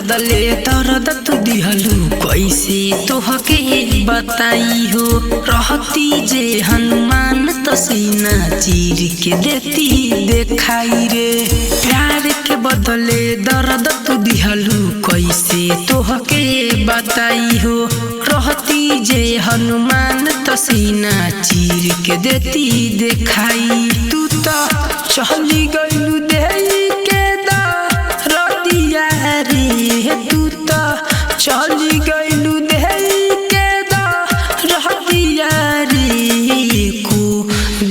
बदले दर्द तू दिहलू कैसे तोहके बताई हो। रहती जे हनुमान तो सीना चीर के देती देखाई रे। प्यार के बदले दर्द तू दिहलू कैसे तोहके बताई हो। रहती जे हनुमान तो सीना चीर के देती देखाई। तू तो चली गइलू देई के दरदिया रे। तू तो चली गइलू देई के दरदिया रे। को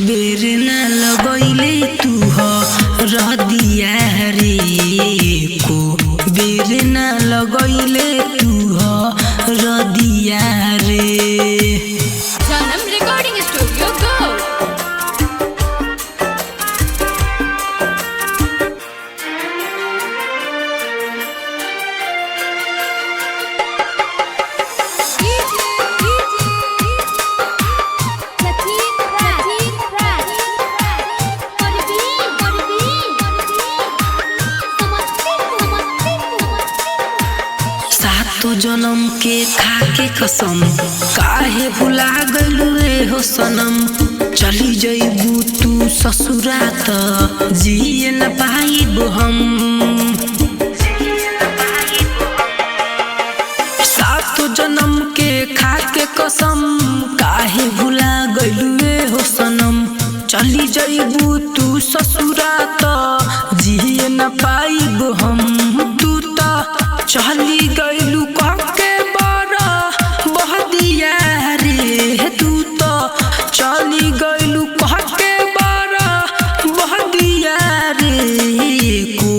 बेर न लगइले तू हो रदिया रे। को बेर न लगइले तू हो रदिया रे। Janam Recording Studio Go. सातो जन्म के खाके कसम काहे भुला गइलू रे हो सनम। चली जइबू तू ससुरा त जिए न पाइबू हम। सातो जन्म के खाके कसम काहे भुला गइलू रे हो सनम। चली जइबू तू ससुरा त जिए न पाइबू हम। तू त चली गइलू कहके बड़ा बहदिया रे। तू तो चली गइलू कहके बड़ा बहदिया रे। को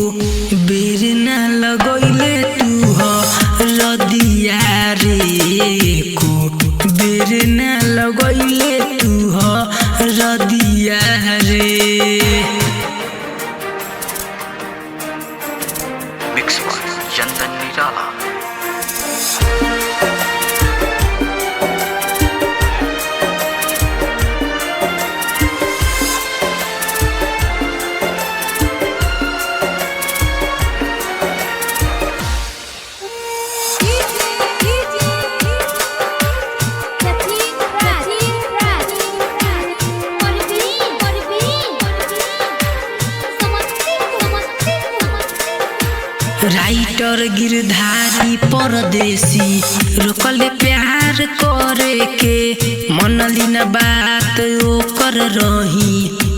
बेर न लगइले तू हो रदिया रे। को बेर न लगइले तू हो रदिया रे। Mix by Chandan Nirala. Writer Girdhari परदेसी रोकले प्यार करे के। मनली न बात ओकर रही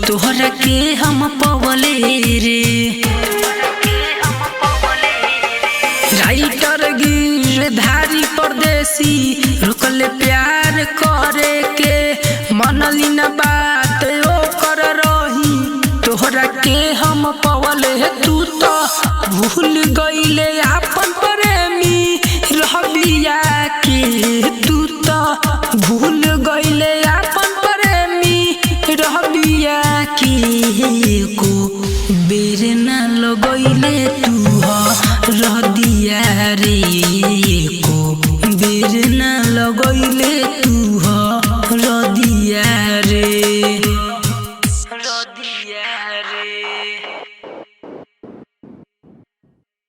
तोहरा के हम पवले रे। राइटर गिरधारी परदेसी रोकले प्यार करे के। मनली न बात ओकर रही तोहरा के हम पवले। तू तो भूल गइले आपन प्रेमी रहबिया के। तू तो भूल गइले आपन प्रेमी रहबिया के। को बेर न लगइले तू हो रदिया रे। को बेर न लगइले तू हो रदिया रे।